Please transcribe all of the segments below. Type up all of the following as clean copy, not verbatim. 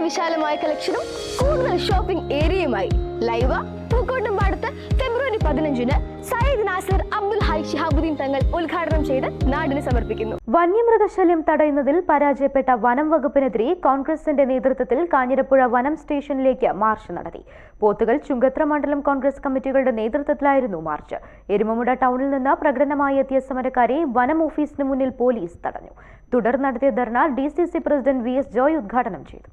വിശാലമായ കളക്ഷനും കൂടുതൽ ഷോപ്പിംഗ് ഏരിയയുമായി ലൈവ പൂക്കോട്ടുംപാടത്ത് ഫെബ്രുവരി 15-ന് സയ്യിദ് നാസർ അബ്ദുൽ ഹൈ ശിഹാബുദ്ദീൻ തങ്ങൾ ഉദ്ഘാടനം ചെയ്ത് നാടിന് സമർപ്പിക്കുന്നു. വന്യമൃഗശല്യം തടയുന്നതിൽ പരാജയപ്പെട്ട വനം വകുപ്പിനെതിരെ കോൺഗ്രസിന്റെ നേതൃത്വത്തിൽ കാഞ്ഞിരപ്പുഴ വനം സ്റ്റേഷനിലേക്ക് മാർച്ച് നടത്തി. പോത്തുകൽ ചുങ്കത്ര മണ്ഡലം കോൺഗ്രസ് കമ്മിറ്റികളുടെ നേതൃത്വത്തിലായിരുന്നു മാർച്ച്. എരുമമുട ടൗണിൽ നിന്ന് പ്രകടനമായി എത്തിയ സമരക്കാരെ വനം ഓഫീസിന് മുന്നിൽ പോലീസ് തടഞ്ഞു. തുടർന്ന് നടത്തിയ ധർണ DCC പ്രസിഡന്റ് VS ജോയ് ഉദ്ഘാടനം ചെയ്തു.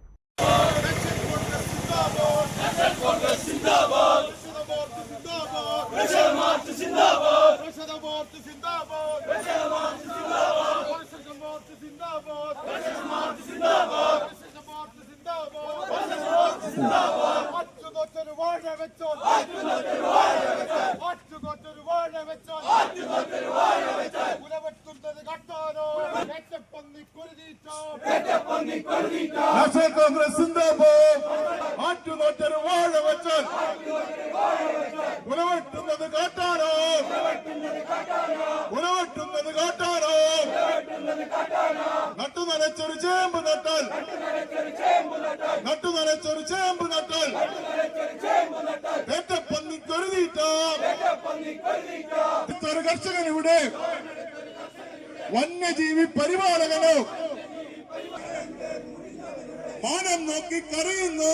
കോൺഗ്രസ് സിന്ദാബാദ്. ആറ്റുനോറ്റൊരു വാഴ വെച്ചാൽ ഉലവെട്ടുന്നത് കാട്ടാനോ, ഉലവെട്ടുന്നത് കാട്ടാനോ. നട്ടുനനച്ചൊരു ചേമ്പ് നട്ടാൽ, നട്ടുനനച്ചൊരു ചേമ്പ് നട്ടാൽ ഏറ്റപ്പന്നിക്കൊരുതീറ്റാം. ഒരു കർഷകനിവിടെ വന്യജീവി പരിപാലകനോ മാനം നോക്കി കരയുന്നു.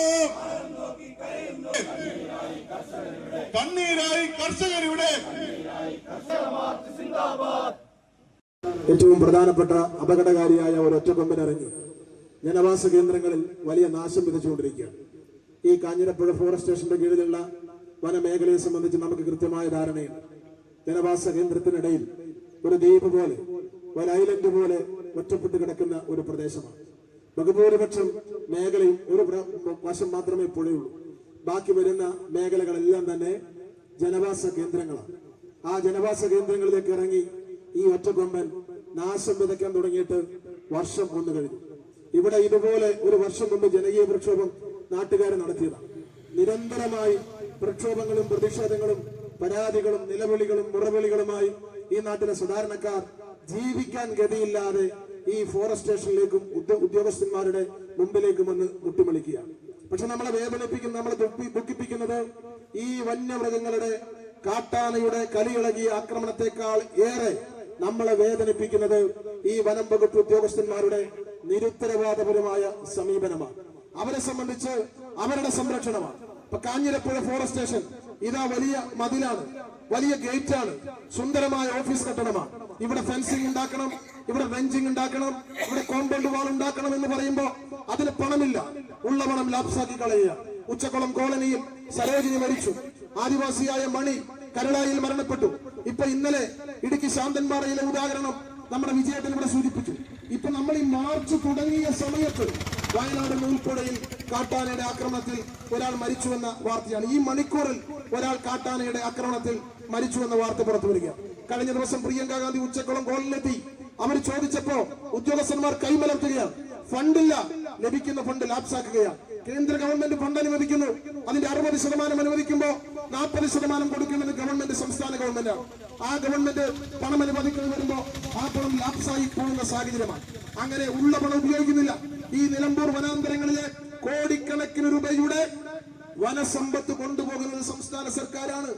കണ്ണീരായി കർഷകരിവിടെ. ഏറ്റവും പ്രധാനപ്പെട്ട അപകടകാരിയായ ഒരു ഒറ്റക്കൊമ്പനിറങ്ങി ജനവാസ കേന്ദ്രങ്ങളിൽ വലിയ നാശം വിതച്ചുകൊണ്ടിരിക്കുകയാണ്. ഈ കാഞ്ഞിരപ്പുഴ ഫോറസ്റ്റ് സ്റ്റേഷന്റെ കീഴിലുള്ള വനമേഖലയെ സംബന്ധിച്ച് നമുക്ക് കൃത്യമായ ധാരണയുണ്ട്. ജനവാസ കേന്ദ്രത്തിനിടയിൽ ഒരു ദ്വീപ് പോലെ, ഒരു ഐലൻഡ് പോലെ ഒറ്റപ്പെട്ട് കിടക്കുന്ന ഒരു പ്രദേശമാണ്. ബഹുഭൂരിപക്ഷം മേഖലയും ഒരു വശം മാത്രമേ പുഴയുള്ളൂ. ബാക്കി വരുന്ന മേഖലകളെല്ലാം തന്നെ ജനവാസ കേന്ദ്രങ്ങളാണ്. ആ ജനവാസ കേന്ദ്രങ്ങളിലേക്ക് ഇറങ്ങി ഈ ഒറ്റക്കൊമ്പൻ നാശം വിതയ്ക്കാൻ തുടങ്ങിയിട്ട് വർഷം ഒന്ന് കഴിഞ്ഞു. ഇവിടെ ഇതുപോലെ ഒരു വർഷം മുമ്പ് ജനകീയ പ്രക്ഷോഭം നാട്ടുകാർ നടത്തിയതാണ്. നിരന്തരമായി പ്രക്ഷോഭങ്ങളും പ്രതിഷേധങ്ങളും പരാതികളും നിലവിളികളും മുറവിളികളുമായി ഈ നാട്ടിലെ സാധാരണക്കാർ ജീവിക്കാൻ ഗതിയില്ലാതെ ഈ ഫോറസ്റ്റ് സ്റ്റേഷനിലേക്കും ഉദ്യോഗസ്ഥന്മാരുടെ മുമ്പിലേക്കും വന്ന് മുട്ടിമളിക്കുകയാണ്. പക്ഷെ നമ്മളെ വേദനിപ്പിക്കുന്ന, നമ്മളെ ദുഃഖിപ്പിക്കുന്നത് ഈ വന്യമൃഗങ്ങളുടെ കാട്ടാനയുടെ കലിയിളകിയ ആക്രമണത്തെക്കാൾ ഏറെ നമ്മളെ വേദനിപ്പിക്കുന്നത് ഈ വനം വകുപ്പ് ഉദ്യോഗസ്ഥന്മാരുടെ നിരുത്തരവാദപരമായ സമീപനമാണ്. അവരെ സംബന്ധിച്ച് അവരുടെ സംരക്ഷണമാണ്. ഇപ്പൊ കാഞ്ഞിരപ്പുഴ ഫോറസ്റ്റ് സ്റ്റേഷൻ ഇതാ വലിയ മതിലാണ്, വലിയ ഗേറ്റാണ്, സുന്ദരമായ ഓഫീസ് കെട്ടിടമാണ്. ഇവിടെ ഫെൻസിംഗ് ഉണ്ടാക്കണം, ഇവിടെ റെഞ്ചിങ് ഉണ്ടാക്കണം, ഇവിടെ കോമ്പൗണ്ട് വാൾ ഉണ്ടാക്കണം എന്ന് പറയുമ്പോ അതിന് പണമില്ല. ഉള്ള പണം ലാപ്സാക്കി കളയുക. ഉച്ചക്കുളം കോളനിയിൽ സരോജിനി മരിച്ചു. ആദിവാസിയായ മണി കരളായിൽ മരണപ്പെട്ടു. ഇപ്പൊ ഇന്നലെ ഇടുക്കി ശാന്തൻപാറയിലെ ഉദാഹരണം നമ്മുടെ വിജയേട്ടൻ ഇവിടെ സൂചിപ്പിച്ചു. ഇപ്പൊ നമ്മൾ ഈ മാർച്ച് തുടങ്ങിയ സമയത്ത് വയനാട് നൂൽപ്പുഴയിൽ കാട്ടാനയുടെ ആക്രമണത്തിൽ ഒരാൾ മരിച്ചുവെന്ന വാർത്തയാണ്. ഈ മണിക്കൂറിൽ ഒരാൾ കാട്ടാനയുടെ ആക്രമണത്തിൽ മരിച്ചുവെന്ന വാർത്ത പുറത്തു വരിക. കഴിഞ്ഞ ദിവസം പ്രിയങ്ക ഗാന്ധി ഉച്ചക്കുളം കോളിലെത്തി. അവർ ചോദിച്ചപ്പോ ഉദ്യോഗസ്ഥന്മാർ കൈമലർത്തുകയാണ്. ഫണ്ടില്ല, ലഭിക്കുന്ന ഫണ്ട് ലാപ്സാക്കുകയാണ്. കേന്ദ്ര ഗവൺമെന്റ് ഫണ്ട് അനുവദിക്കുന്നു. അതിന്റെ 60% അനുവദിക്കുമ്പോൾ 40% കൊടുക്കേണ്ടത് ഗവൺമെന്റ്, സംസ്ഥാന ഗവൺമെന്റാണ്. ആ ഗവൺമെന്റ് പണം അനുവദിക്കുന്നത് വരുമ്പോ ആ പണം ലാപ്സായി പോകുന്ന സാഹചര്യമാണ്. അങ്ങനെ ഉള്ള പണം ഉപയോഗിക്കുന്നില്ല. ഈ നിലമ്പൂർ വനാന്തരങ്ങളിലെ കോടിക്കണക്കിന് രൂപയുടെ വനസമ്പത്ത് കൊണ്ടുപോകുന്നത് സംസ്ഥാന സർക്കാരാണ്.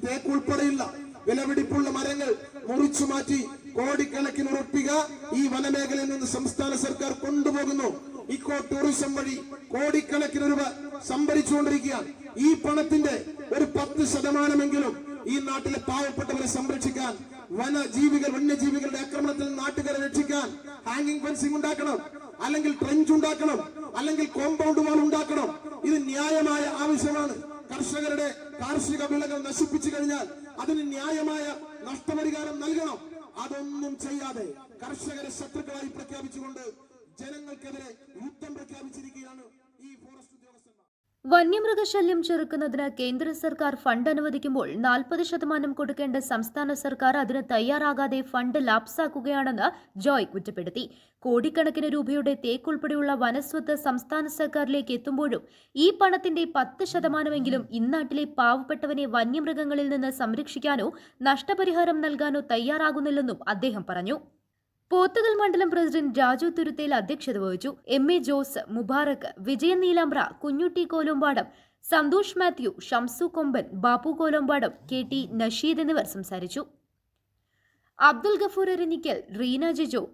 തേക്കുൾപ്പെടെയുള്ള വിലപിടിപ്പുള്ള മരങ്ങൾ മുറിച്ചു മാറ്റി കോടിക്കണക്കിന് ഉറപ്പിക ഈ വനമേഖലയിൽ നിന്ന് സംസ്ഥാന സർക്കാർ കൊണ്ടുപോകുന്നു. ഇക്കോ ടൂറിസം വഴി കോടിക്കണക്കിന് രൂപ സംഭരിച്ചുകൊണ്ടിരിക്കുകയാണ്. ഈ പണത്തിന്റെ ഒരു 10% ഈ നാട്ടിലെ പാവപ്പെട്ടവരെ സംരക്ഷിക്കാൻ, വന്യജീവികളുടെ ആക്രമണത്തിൽ നാട്ടുകാരെ രക്ഷിക്കാൻ ഹാങ്ങിങ് ഫെൻസിംഗ് ഉണ്ടാക്കണം, അല്ലെങ്കിൽ ട്രെഞ്ച് ഉണ്ടാക്കണം, അല്ലെങ്കിൽ കോമ്പൗണ്ട് വാൾ ഉണ്ടാക്കണം. ഇത് ന്യായമായ ആവശ്യമാണ്. കർഷകരുടെ കാർഷിക വിളകൾ നശിപ്പിച്ചു കഴിഞ്ഞാൽ അതിന് ന്യായമായ നഷ്ടപരിഹാരം നൽകണം. അതൊന്നും ചെയ്യാതെ കർഷകരെ ശത്രുക്കളായി പ്രഖ്യാപിച്ചുകൊണ്ട് ജനങ്ങൾക്കെതിരെ യുദ്ധം പ്രഖ്യാപിച്ചിരിക്കുകയാണ് ഈ ഫോറസ്റ്റ് ഉദ്യോഗസ്ഥന്മാർ. വന്യമൃഗശല്യം ചെറുക്കുന്നതിന് കേന്ദ്ര സർക്കാർ ഫണ്ട് അനുവദിക്കുമ്പോൾ 40% കൊടുക്കേണ്ട സംസ്ഥാന സർക്കാർ അതിന് തയ്യാറാകാതെ ഫണ്ട് ലാപ്സാക്കുകയാണെന്ന് ജോയ് കുറ്റപ്പെടുത്തി. കോടിക്കണക്കിന് രൂപയുടെ തേക്കുൾപ്പെടെയുള്ള വനസ്വത്ത് സംസ്ഥാന സർക്കാരിലേക്ക് എത്തുമ്പോഴും ഈ പണത്തിന്റെ 10% ഇന്നാട്ടിലെ പാവപ്പെട്ടവനെ വന്യമൃഗങ്ങളിൽ നിന്ന് സംരക്ഷിക്കാനോ നഷ്ടപരിഹാരം നൽകാനോ തയ്യാറാകുന്നില്ലെന്നും അദ്ദേഹം പറഞ്ഞു. പോത്തുകൽ മണ്ഡലം പ്രസിഡന്റ് രാജു തുരുത്തേൽ അധ്യക്ഷത വഹിച്ചു. MA ജോസ്, മുബാറക്, വിജയൻ നീലാമ്പ്ര, കുഞ്ഞുട്ടി കോലോമ്പാടം, സന്തോഷ് മാത്യു, ഷംസു കൊമ്പൻ, ബാപ്പു കോലോമ്പാടം, KT നഷീദ് എന്നിവർ സംസാരിച്ചു. അബ്ദുൽ ഗഫൂർ എരഞ്ഞിക്കൽ, റീന ജിജോ,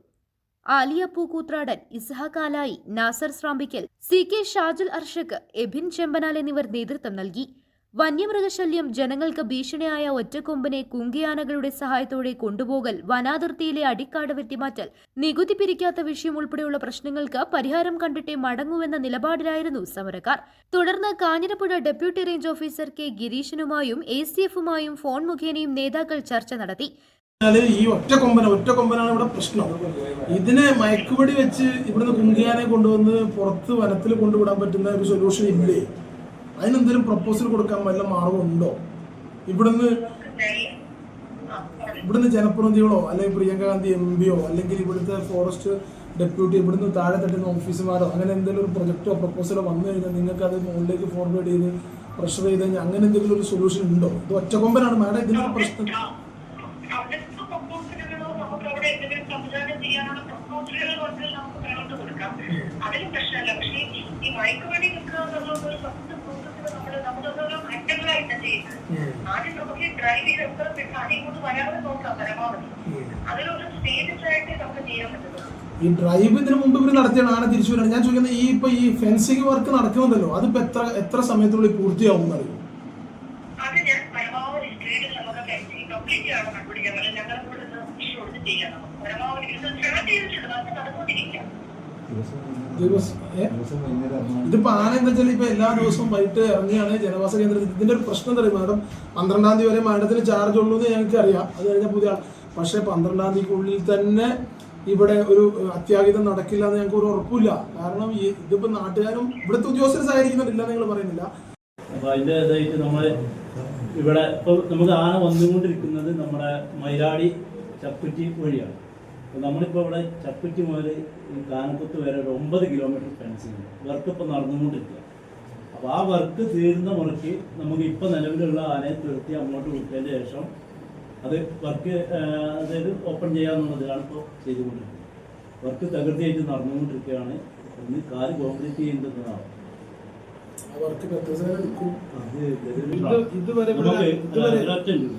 ആലിയ പൂക്കൂത്രാടൻ, ഇസ്ഹാഖ് ആലായി, നാസർ സ്രാമ്പിക്കൽ, CK ഷാജുൽ അർഷക്, എബിൻ ചെമ്പനാൽ എന്നിവർ നേതൃത്വം നൽകി. വന്യമൃഗശല്യം ജനങ്ങൾക്ക് ഭീഷണിയായ ഒറ്റക്കൊമ്പനെ കുങ്കിയാനകളുടെ സഹായത്തോടെ കൊണ്ടുപോകൽ, വനാതിർത്തിയിലെ അടിക്കാട് വെട്ടിമാറ്റൽ, നികുതി പിരിക്കാത്ത വിഷയം ഉൾപ്പെടെയുള്ള പ്രശ്നങ്ങൾക്ക് പരിഹാരം കണ്ടിട്ടേ മടങ്ങുമെന്ന നിലപാടിലായിരുന്നു സമരക്കാർ. തുടർന്ന് Kanjirapuzha deputy range officer K ഗിരീഷനുമായും ACF-ഉമായും ഫോൺ മുഖേനയും നേതാക്കൾ ചർച്ച നടത്തി. ഈ ഒറ്റക്കൊമ്പനാണ് ഇവിടെ പ്രശ്നം. ഇതിനെ മയക്കുവെടി വെച്ച് ഇവിടുന്ന് കുങ്കിയാനെ കൊണ്ടുവന്ന് പുറത്ത് വനത്തിൽ കൊണ്ടുവിടാൻ പറ്റുന്ന ഒരു സൊല്യൂഷൻ ഇല്ലേ? അതിനെന്തെങ്കിലും പ്രപ്പോസൽ കൊടുക്കാൻ വല്ല മാർഗമുണ്ടോ? ഇവിടുന്ന് ജനപ്രതിനിധികളോ അല്ലെങ്കിൽ പ്രിയങ്ക ഗാന്ധി MPയോ അല്ലെങ്കിൽ ഇവിടുത്തെ ഫോറസ്റ്റ് ഡെപ്യൂട്ടി ഇവിടുന്ന് താഴെ തട്ടുന്ന ഓഫീസർമാരോ അങ്ങനെ എന്തെങ്കിലും ഒരു പ്രൊജക്റ്റോ പ്രപ്പോസലോ വന്നു കഴിഞ്ഞാൽ നിങ്ങൾക്ക് അത് മുകളിലേക്ക് ഫോർവേഡ് ചെയ്ത് പ്രഷർ ചെയ്ത് കഴിഞ്ഞാൽ അങ്ങനെ എന്തെങ്കിലും ഒരു സൊല്യൂഷൻ ഉണ്ടോ? ഇത് ഒറ്റക്കൊമ്പനാണ് മാഡം, ഇതിനൊരു പ്രശ്നം. അതിന് പ്രശ്നമല്ല. പക്ഷേ ഈ മയക്കുവെടി നിൽക്കുക എന്നുള്ളത് ഒരു അറ്റങ്ങളായിട്ട് ചെയ്യുന്നത്. ആദ്യം നമുക്ക് ഡ്രൈവ് ചെയ്ത് എത്ര ഇങ്ങോട്ട് വരാതെ നോക്കാം പരമാവധി. അതിലൊരു സ്റ്റേജസ് ആയിട്ട് നമുക്ക് ചെയ്യാൻ പറ്റുന്നത്. ഈ ഡ്രൈവ് ഇതിന് മുമ്പ് ഇവർ നടത്തിയാണ് ആന തിരിച്ചു വരാണ്. ഞാൻ ചോദിക്കുന്നത് ഈ ഫെൻസിങ് വർക്ക് നടക്കുന്നുണ്ടല്ലോ, അതിപ്പോ എത്ര സമയത്തിനുള്ളിൽ പൂർത്തിയാവും അറിയും? അത് ഞാൻ പരമാവധി സ്പീഡിൽ നമുക്ക് ഫെൻസിങ് കംപ്ലീറ്റ് ആണ് കണ്ടുപിടിക്കാൻ പറ്റില്ല. ഞങ്ങൾ കൂടെ ഇഷ്യൂ എടുത്ത് ചെയ്യാം. നമുക്ക് പരമാവധി സ്റ്റാർട്ട് ചെയ്തിട്ടുണ്ട്, അത് നടന്നുകൊണ്ടിരിക്കാം. ഇതിപ്പോ ആന എന്താ വെച്ചാൽ ഇപ്പൊ എല്ലാ ദിവസവും വൈകിട്ട് ഇറങ്ങിയാണ് ജനവാസ കേന്ദ്രത്തിൽ. ഇതിന്റെ ഒരു പ്രശ്നം എന്താ പറയുക മാഡം, 12-ാം തീയതി വരെ മാഡത്തിന് ചാർജ് ഉള്ളൂ എന്ന് ഞങ്ങൾക്ക് അറിയാം. അത് കഴിഞ്ഞാൽ പുതിയ പക്ഷേ 12-ാം തീയതിക്കുള്ളിൽ തന്നെ ഇവിടെ ഒരു അത്യാഹിതം നടക്കില്ല എന്ന് ഞങ്ങൾക്ക് ഒരു ഉറപ്പില്ല. കാരണം ഇതിപ്പോ നാട്ടുകാരും ഇവിടുത്തെ ഉദ്യോഗസ്ഥർ സഹകരിക്കുന്നില്ല നിങ്ങൾ പറയുന്നില്ല. അപ്പൊ അതിന്റെ ഇതായിട്ട് നമ്മള് ഇവിടെ ഇപ്പൊ നമുക്ക് ആന വന്നുകൊണ്ടിരിക്കുന്നത് നമ്മുടെ മൈലാടി ചപ്പുറ്റി വഴിയാണ്. നമ്മളിപ്പോൾ ഇവിടെ ചപ്പുറ്റി മുതൽ കാനപ്പത്ത് വരെ ഒരു 9 കിലോമീറ്റർ ഫെൻസിങ് വർക്ക് ഇപ്പോൾ നടന്നുകൊണ്ടിരിക്കുക. അപ്പോൾ ആ വർക്ക് തീരുന്ന മുറയ്ക്ക് നമുക്ക് ഇപ്പോൾ നിലവിലുള്ള ആനയെ തീർത്തി അങ്ങോട്ട് വിട്ടതിന് ശേഷം അത് വർക്ക് അതായത് ഓപ്പൺ ചെയ്യാന്നുള്ളതാണ് ഇപ്പോൾ ചെയ്തുകൊണ്ടിരിക്കുന്നത്. വർക്ക് തകൃതിയായിട്ട് നടന്നുകൊണ്ടിരിക്കുകയാണ്. ഒന്ന് കാല് കോൺക്രീറ്റ് ചെയ്യുന്നതാണ്.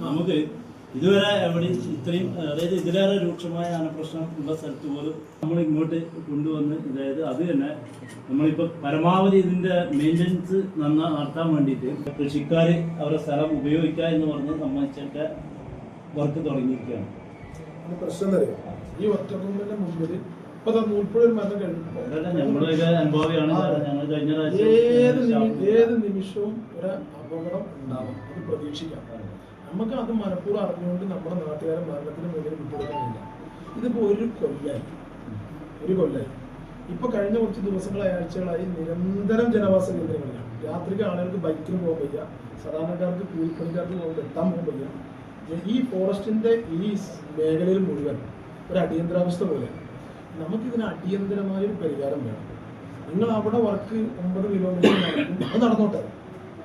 നമുക്ക് ഇതുവരെ എവിടെ ഇത്രയും അതായത് ഇതിലേറെ രൂക്ഷമായ ആനപ്രശ്നം ഉള്ള സ്ഥലത്ത് പോലും നമ്മൾ ഇങ്ങോട്ട് കൊണ്ടുവന്ന് അതായത് അത് തന്നെ നമ്മളിപ്പോൾ പരമാവധി ഇതിൻ്റെ മെയിൻ്റനൻസ് നടത്താൻ വേണ്ടിയിട്ട് കൃഷിക്കാർ അവരുടെ സ്ഥലം ഉപയോഗിക്കുക എന്ന് പറഞ്ഞ് സംബന്ധിച്ചൊക്കെ വർക്ക് തുടങ്ങിയിരിക്കുകയാണ്. പ്രശ്നം അറിയാം, ഈ ഒറ്റക്കൊമ്പന്റെ മുമ്പിൽ ഇപ്പൊ നൂൽപ്പുഴ മരണം കഴിഞ്ഞു ഞങ്ങളുടെ അനുഭവമാണ്. ഞങ്ങൾ കഴിഞ്ഞ ഏത് നിമിഷവും ഒരു അപകടം ഉണ്ടാവും, അത് പ്രതീക്ഷിക്കാം. നമുക്ക് അത് മനഃപൂർവ്വം അറിഞ്ഞുകൊണ്ട് നമ്മുടെ നാട്ടുകാരെ മരണത്തിന് മുന്നിൽ വിട്ടുകൊടുക്കുന്നില്ല. ഇതിപ്പോ ഒരു കൊല്ലായി ഇപ്പൊ കഴിഞ്ഞ കുറച്ച് ദിവസങ്ങളായി ആഴ്ചകളായി നിരന്തരം ജനവാസ കേന്ദ്രങ്ങളിലാണ്. രാത്രിക്ക് ആളുകൾക്ക് ബൈക്കിന് പോകാൻ വയ്യ, സാധാരണക്കാർക്ക് കൂലിപ്പണിക്കാർക്ക് എത്താൻ പോകാൻ വയ്യ. ഈ ഫോറസ്റ്റിന്റെ ഈ മേഖലയിൽ മുഴുവൻ ഒരു അടിയന്തരാവസ്ഥ പോലെയാണ്. നമുക്കിതിന് അടിയന്തരമായ ഒരു പരിഹാരം വേണം. നിങ്ങൾ അവിടെ വർക്ക് 9 കിലോമീറ്റർ നടക്കും, അത് നടന്നോട്ടെ.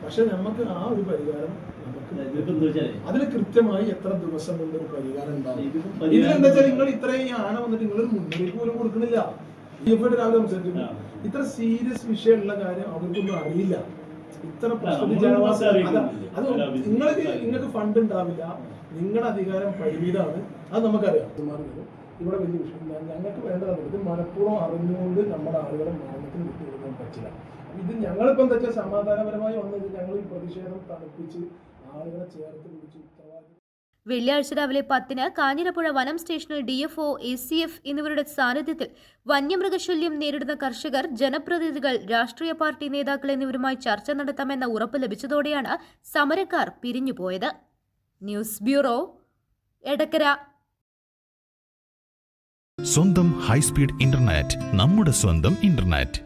പക്ഷെ നമുക്ക് ആ ഒരു പരിഹാരം അതിന് കൃത്യമായി എത്ര ദിവസം കൊണ്ട് ഒരു പരിഹാരം ഉണ്ടാവും. ഇതിലെന്താ വെച്ചാൽ നിങ്ങൾ ഇത്രയും ആന വന്നിട്ട് നിങ്ങളൊരു മുന്നറിയിപ്പ് പോലും കൊടുക്കണില്ല. രാവിലെ സംസാരിക്കുന്നു, ഇത്ര സീരിയസ് വിഷയമുള്ള കാര്യം അവർക്കൊന്നും അറിയില്ല. ഇത്ര അത് നിങ്ങൾക്ക് ഫണ്ട് ഉണ്ടാവില്ല, നിങ്ങളുടെ അധികാരം പരിമിതമാണ്, അത് നമുക്കറിയാം. ഇവിടെ വലിയ വിഷയം ഞങ്ങൾക്ക് വേണ്ടതാണ്. ഇത് മനഃപൂർവ്വം അറിഞ്ഞുകൊണ്ട് നമ്മുടെ ആളുകളെ മരണത്തിന് വിട്ടുകൊടുക്കാൻ പറ്റില്ല. ഇത് ഞങ്ങളിപ്പോൾ എന്താ വെച്ചാൽ സമാധാനപരമായി വന്നത് ഞങ്ങൾ ഈ പ്രതിഷേധം തണുപ്പിച്ച് ആളുകളെ ചേർത്ത് പിടിച്ച് ഉത്തരവാദിത്വം. വെള്ളിയാഴ്ച രാവിലെ 10-ന് കാഞ്ഞിരപ്പുഴ വനം സ്റ്റേഷനിൽ DFO, ACF എന്നിവരുടെ സാന്നിധ്യത്തിൽ വന്യമൃഗശല്യം നേരിടുന്ന കർഷകർ, ജനപ്രതിനിധികൾ, രാഷ്ട്രീയ പാർട്ടി നേതാക്കൾ എന്നിവരുമായി ചർച്ച നടത്താമെന്ന ഉറപ്പ് ലഭിച്ചതോടെയാണ് സമരക്കാർ പിരിഞ്ഞുപോയത്. News bureau, Edakkara. സ്വന്തം ഹൈസ്പീഡ് ഇന്റർനെറ്റ്, നമ്മുടെ സ്വന്തം ഇന്റർനെറ്റ്.